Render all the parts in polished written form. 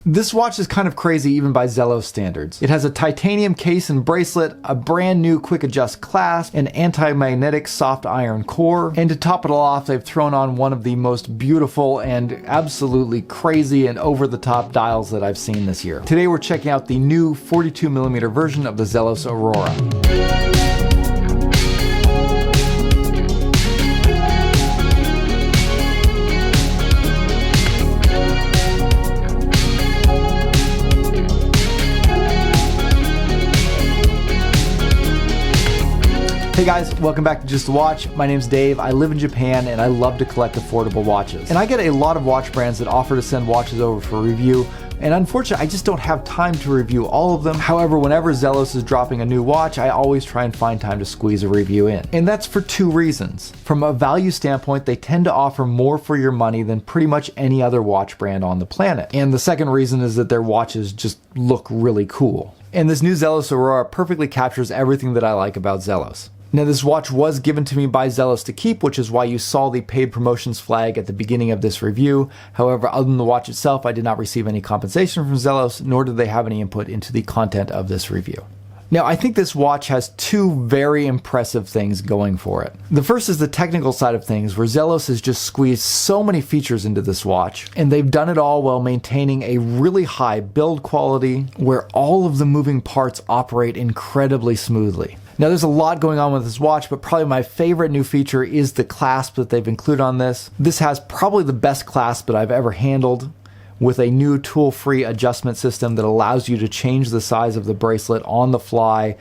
This watch is kind of crazy even by Zelos standards. It has a titanium case and bracelet, a brand new quick adjust clasp, an anti-magnetic soft iron core, and to top it all off, they've thrown on one of the most beautiful and absolutely crazy and over-the-top dials that I've seen this year. Today we're checking out the new 42mm version of the Zelos Aurora. Hey guys, welcome back to Just a Watch. My name's Dave. I live in Japan and I love to collect affordable watches. And I get a lot of watch brands that offer to send watches over for review, and unfortunately I just don't have time to review all of them. However, whenever Zelos is dropping a new watch, I always try and find time to squeeze a review in. And that's for two reasons. From a value standpoint, they tend to offer more for your money than pretty much any other watch brand on the planet. And the second reason is that their watches just look really cool. And this new Zelos Aurora perfectly captures everything that I like about Zelos. Now, this watch was given to me by Zelos to keep, which is why you saw the paid promotions flag at the beginning of this review. However, other than the watch itself, I did not receive any compensation from Zelos, nor did they have any input into the content of this review. Now, I think this watch has two very impressive things going for it. The first is the technical side of things, where Zelos has just squeezed so many features into this watch, and they've done it all while maintaining a really high build quality, where all of the moving parts operate incredibly smoothly. Now, there's a lot going on with this watch, but probably my favorite new feature is the clasp that they've included on this. This has probably the best clasp that I've ever handled, with a new tool-free adjustment system that allows you to change the size of the bracelet on the fly,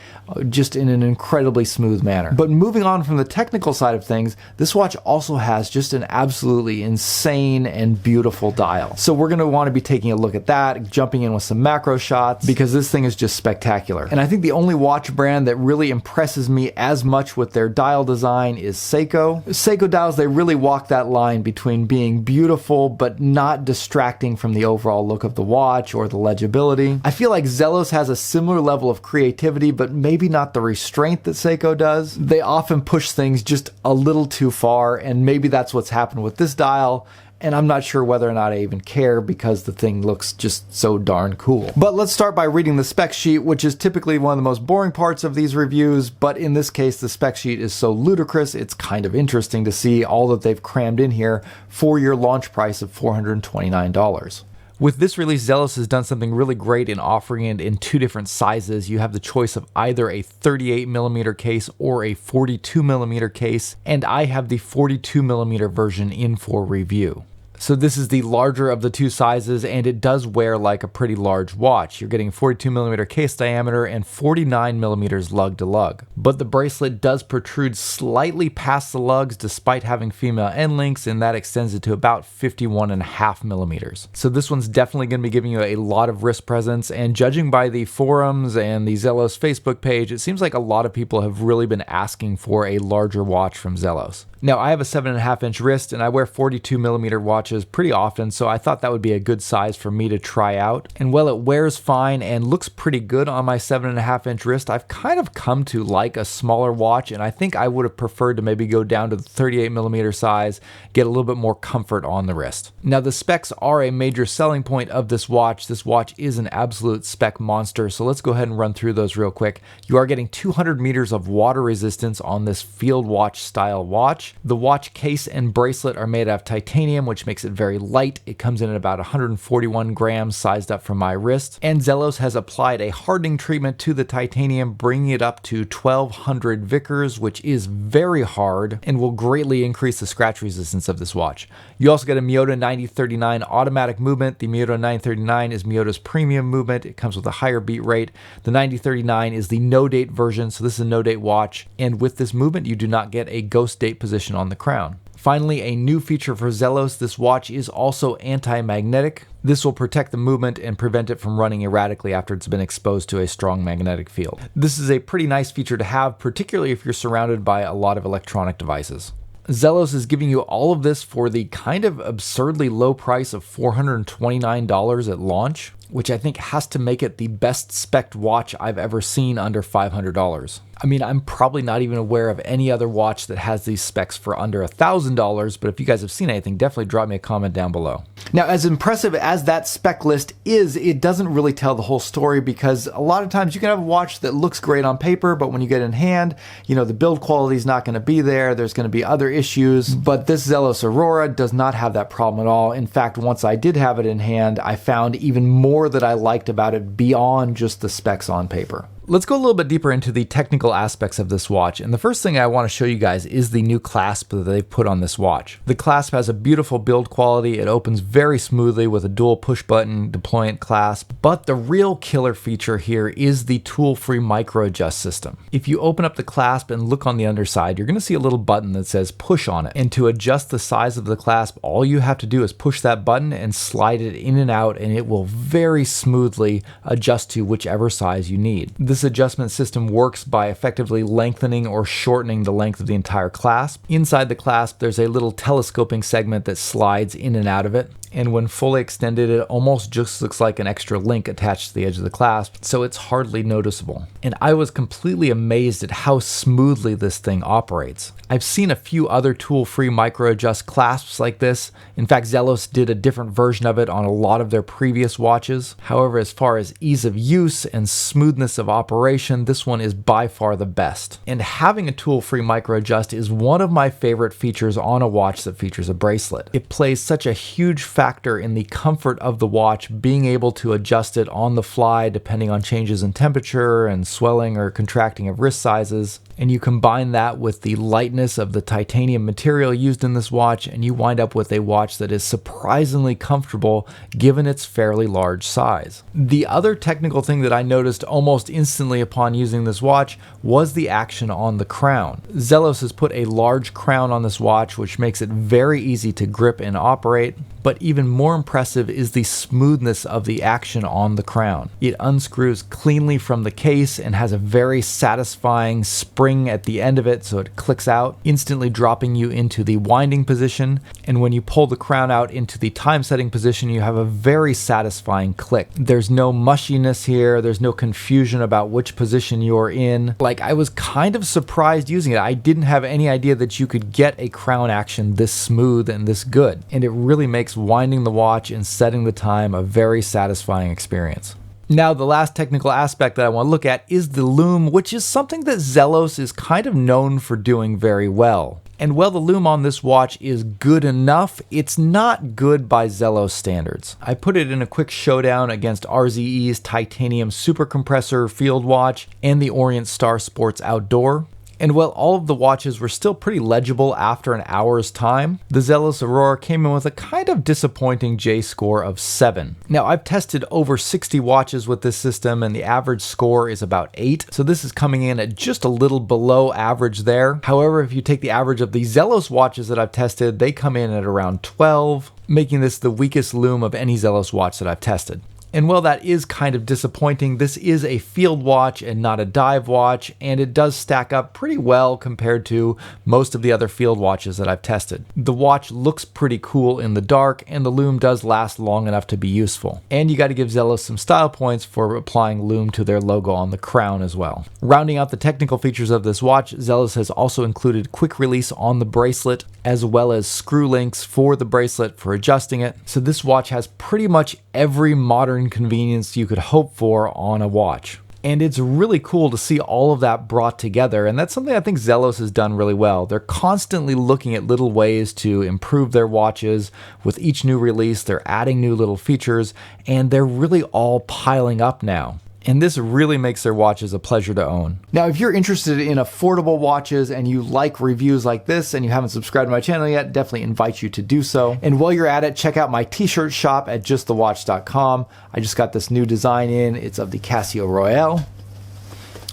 just in an incredibly smooth manner. But moving on from the technical side of things, this watch also has just an absolutely insane and beautiful dial. So we're gonna wanna be taking a look at that, jumping in with some macro shots, because this thing is just spectacular. And I think the only watch brand that really impresses me as much with their dial design is Seiko. Seiko dials, they really walk that line between being beautiful but not distracting from the overall look of the watch or the legibility. I feel like Zelos has a similar level of creativity, but maybe not the restraint that Seiko does. They often push things just a little too far, and maybe that's what's happened with this dial. And I'm not sure whether or not I even care, because the thing looks just so darn cool. But let's start by reading the spec sheet, which is typically one of the most boring parts of these reviews, but in this case the spec sheet is so ludicrous it's kind of interesting to see all that they've crammed in here for your launch price of $429. With this release, Zelos has done something really great in offering it in two different sizes. You have the choice of either a 38mm case or a 42mm case, and I have the 42mm version in for review. So this is the larger of the two sizes, and it does wear like a pretty large watch. You're getting 42mm case diameter and 49mm lug to lug. But the bracelet does protrude slightly past the lugs despite having female end links, and that extends it to about 51.5mm. So this one's definitely going to be giving you a lot of wrist presence, and judging by the forums and the Zelos Facebook page, it seems like a lot of people have really been asking for a larger watch from Zelos. Now, I have a 7.5-inch wrist and I wear 42mm watches pretty often, so I thought that would be a good size for me to try out. And while it wears fine and looks pretty good on my 7.5-inch wrist, I've kind of come to like a smaller watch, and I think I would have preferred to maybe go down to the 38mm size, get a little bit more comfort on the wrist. Now, the specs are a major selling point of this watch. This watch is an absolute spec monster, so let's go ahead and run through those real quick. You are getting 200 meters of water resistance on this field watch style watch. The watch case and bracelet are made out of titanium, which makes it very light. It comes in at about 141 grams sized up for my wrist. And Zelos has applied a hardening treatment to the titanium, bringing it up to 1200 Vickers, which is very hard and will greatly increase the scratch resistance of this watch. You also get a Miyota 9039 automatic movement. The Miyota 939 is Miyota's premium movement. It comes with a higher beat rate. The 9039 is the no-date version, so this is a no-date watch. And with this movement, you do not get a ghost date position on the crown. Finally, a new feature for Zelos, this watch is also anti-magnetic. This will protect the movement and prevent it from running erratically after it's been exposed to a strong magnetic field. This is a pretty nice feature to have, particularly if you're surrounded by a lot of electronic devices. Zelos is giving you all of this for the kind of absurdly low price of $429 at launch. which I think has to make it the best spec'd watch I've ever seen under $500. I mean, I'm probably not even aware of any other watch that has these specs for under $1,000, but if you guys have seen anything, definitely drop me a comment down below. Now, as impressive as that spec list is, it doesn't really tell the whole story, because a lot of times you can have a watch that looks great on paper, but when you get in hand, you know, the build quality is not going to be there. There's going to be other issues, but this Zelos Aurora does not have that problem at all. In fact, once I did have it in hand, I found even more that I liked about it beyond just the specs on paper. Let's go a little bit deeper into the technical aspects of this watch, and the first thing I want to show you guys is the new clasp that they've put on this watch. The clasp has a beautiful build quality, it opens very smoothly with a dual push button deployant clasp, but the real killer feature here is the tool-free micro adjust system. If you open up the clasp and look on the underside, you're going to see a little button that says push on it, and to adjust the size of the clasp, all you have to do is push that button and slide it in and out, and it will very smoothly adjust to whichever size you need. This adjustment system works by effectively lengthening or shortening the length of the entire clasp. Inside the clasp, there's a little telescoping segment that slides in and out of it. And when fully extended, it almost just looks like an extra link attached to the edge of the clasp, so it's hardly noticeable. And I was completely amazed at how smoothly this thing operates. I've seen a few other tool-free micro-adjust clasps like this. In fact, Zelos did a different version of it on a lot of their previous watches. However, as far as ease of use and smoothness of operation, this one is by far the best. And having a tool-free micro-adjust is one of my favorite features on a watch that features a bracelet. It plays such a huge factor in the comfort of the watch, being able to adjust it on the fly depending on changes in temperature and swelling or contracting of wrist sizes. And you combine that with the lightness of the titanium material used in this watch, and you wind up with a watch that is surprisingly comfortable given its fairly large size. The other technical thing that I noticed almost instantly upon using this watch was the action on the crown. Zelos has put a large crown on this watch, which makes it very easy to grip and operate. But even more impressive is the smoothness of the action on the crown. It unscrews cleanly from the case and has a very satisfying spring at the end of it, so it clicks out, instantly dropping you into the winding position. And when you pull the crown out into the time setting position, you have a very satisfying click. There's no mushiness here, there's no confusion about which position you're in. Like, I was kind of surprised using it. I didn't have any idea that you could get a crown action this smooth and this good. And it really makes winding the watch and setting the time a very satisfying experience. Now, the last technical aspect that I want to look at is the Lume, which is something that Zelos is kind of known for doing very well. And while the Lume on this watch is good enough, it's not good by Zelos standards. I put it in a quick showdown against RZE's titanium super compressor field watch and the Orient Star Sports Outdoor. And while all of the watches were still pretty legible after an hour's time, the Zelos Aurora came in with a kind of disappointing J-score of 7. Now, I've tested over 60 watches with this system, and the average score is about 8, so this is coming in at just a little below average there. However, if you take the average of the Zelos watches that I've tested, they come in at around 12, making this the weakest Lume of any Zelos watch that I've tested. And while that is kind of disappointing, this is a field watch and not a dive watch, and it does stack up pretty well compared to most of the other field watches that I've tested. The watch looks pretty cool in the dark, and the Lume does last long enough to be useful. And you got to give Zelos some style points for applying Lume to their logo on the crown as well. Rounding out the technical features of this watch, Zelos has also included quick release on the bracelet, as well as screw links for the bracelet for adjusting it. So this watch has pretty much every modern convenience you could hope for on a watch. And it's really cool to see all of that brought together, and that's something I think Zelos has done really well. They're constantly looking at little ways to improve their watches. With each new release, they're adding new little features, and they're really all piling up now. And this really makes their watches a pleasure to own. Now, if you're interested in affordable watches and you like reviews like this and you haven't subscribed to my channel yet, definitely invite you to do so. And while you're at it, check out my t-shirt shop at justthewatch.com. I just got this new design in. It's of the Casio Royale.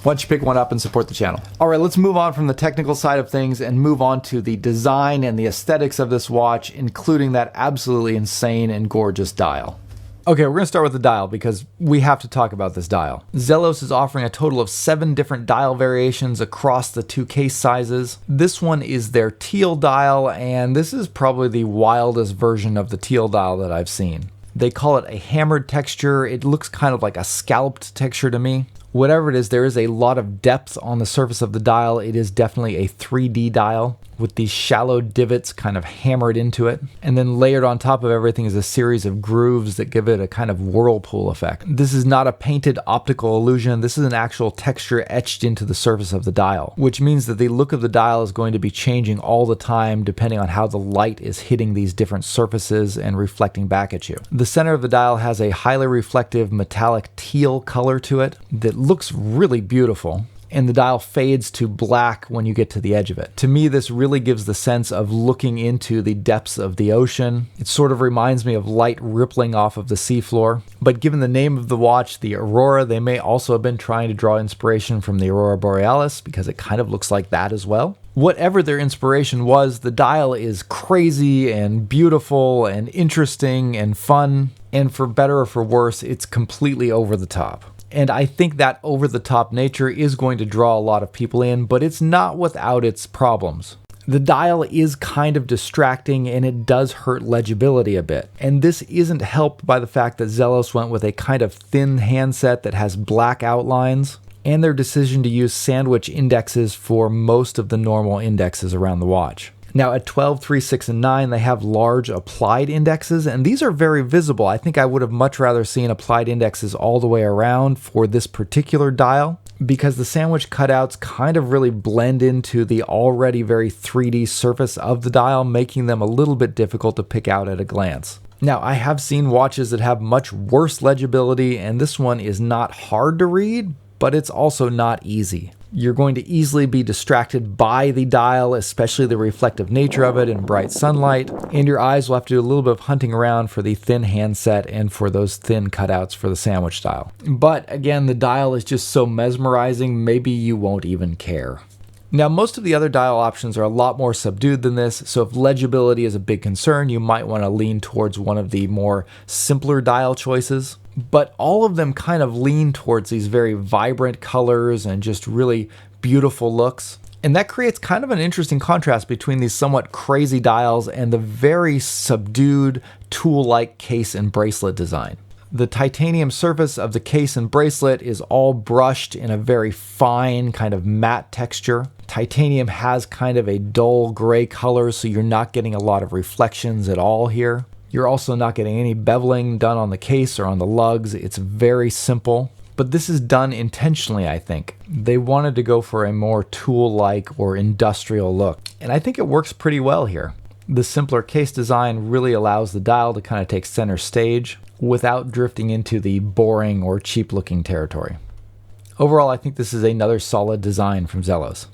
Why don't you pick one up and support the channel? All right, let's move on from the technical side of things and move on to the design and the aesthetics of this watch, including that absolutely insane and gorgeous dial. Okay, we're going to start with the dial because we have to talk about this dial. Zelos is offering a total of 7 different dial variations across the 2 case sizes. This one is their teal dial, and this is probably the wildest version of the teal dial that I've seen. They call it a hammered texture. It looks kind of like a scalped texture to me. Whatever it is, there is a lot of depth on the surface of the dial. It is definitely a 3D dial with these shallow divots kind of hammered into it. And then layered on top of everything is a series of grooves that give it a kind of whirlpool effect. This is not a painted optical illusion. This is an actual texture etched into the surface of the dial, which means that the look of the dial is going to be changing all the time depending on how the light is hitting these different surfaces and reflecting back at you. The center of the dial has a highly reflective metallic teal color to it that looks really beautiful. And the dial fades to black when you get to the edge of it. To me, this really gives the sense of looking into the depths of the ocean. It sort of reminds me of light rippling off of the seafloor. But given the name of the watch, the Aurora, they may also have been trying to draw inspiration from the Aurora Borealis because it kind of looks like that as well. Whatever their inspiration was, the dial is crazy and beautiful and interesting and fun. And for better or for worse, it's completely over the top. And I think that over-the-top nature is going to draw a lot of people in, but it's not without its problems. The dial is kind of distracting and it does hurt legibility a bit. And this isn't helped by the fact that Zelos went with a kind of thin handset that has black outlines, and their decision to use sandwich indexes for most of the normal indexes around the watch. Now at 12, 3, 6, and 9, they have large applied indexes, and these are very visible. I think I would have much rather seen applied indexes all the way around for this particular dial, because the sandwich cutouts kind of really blend into the already very 3D surface of the dial, making them a little bit difficult to pick out at a glance. Now, I have seen watches that have much worse legibility, and this one is not hard to read, but it's also not easy. You're going to easily be distracted by the dial, especially the reflective nature of it in bright sunlight, and your eyes will have to do a little bit of hunting around for the thin handset and for those thin cutouts for the sandwich dial. But again, the dial is just so mesmerizing, maybe you won't even care. Now, most of the other dial options are a lot more subdued than this, so if legibility is a big concern, you might want to lean towards one of the more simpler dial choices. But all of them kind of lean towards these very vibrant colors and just really beautiful looks. And that creates kind of an interesting contrast between these somewhat crazy dials and the very subdued tool-like case and bracelet design. The titanium surface of the case and bracelet is all brushed in a very fine kind of matte texture. Titanium has kind of a dull gray color, so you're not getting a lot of reflections at all here. You're also not getting any beveling done on the case or on the lugs. It's very simple, but this is done intentionally, I think. They wanted to go for a more tool-like or industrial look, and I think it works pretty well here. The simpler case design really allows the dial to kind of take center stage without drifting into the boring or cheap-looking territory. Overall, I think this is another solid design from Zelos.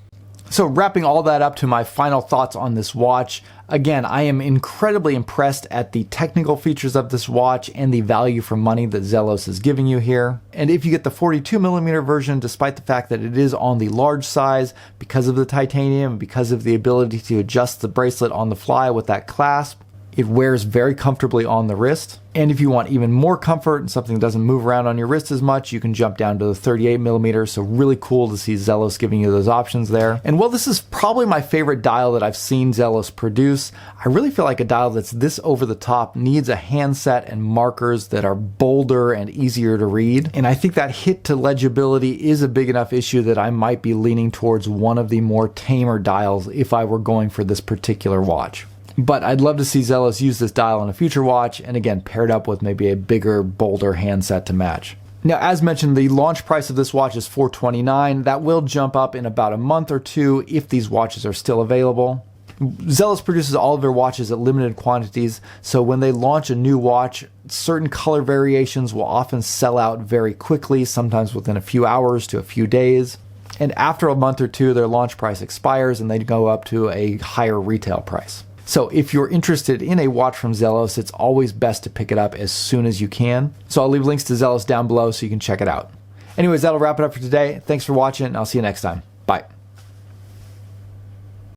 So wrapping all that up to my final thoughts on this watch, again, I am incredibly impressed at the technical features of this watch and the value for money that Zelos is giving you here. And if you get the 42mm version, despite the fact that it is on the large size, because of the titanium, because of the ability to adjust the bracelet on the fly with that clasp, it wears very comfortably on the wrist. And if you want even more comfort and something that doesn't move around on your wrist as much, you can jump down to the 38mm. So really cool to see Zelos giving you those options there. And while this is probably my favorite dial that I've seen Zelos produce, I really feel like a dial that's this over the top needs a handset and markers that are bolder and easier to read. And I think that hit to legibility is a big enough issue that I might be leaning towards one of the more tamer dials if I were going for this particular watch. But I'd love to see Zelos use this dial on a future watch, and again, paired up with maybe a bigger, bolder handset to match. Now, as mentioned, the launch price of this watch is $429. That will jump up in about a month or two if these watches are still available. Zelos produces all of their watches at limited quantities, so when they launch a new watch, certain color variations will often sell out very quickly, sometimes within a few hours to a few days. And after a month or two, their launch price expires and they go up to a higher retail price. So if you're interested in a watch from Zelos, it's always best to pick it up as soon as you can. So I'll leave links to Zelos down below so you can check it out. Anyways, that'll wrap it up for today. Thanks for watching, and I'll see you next time. Bye.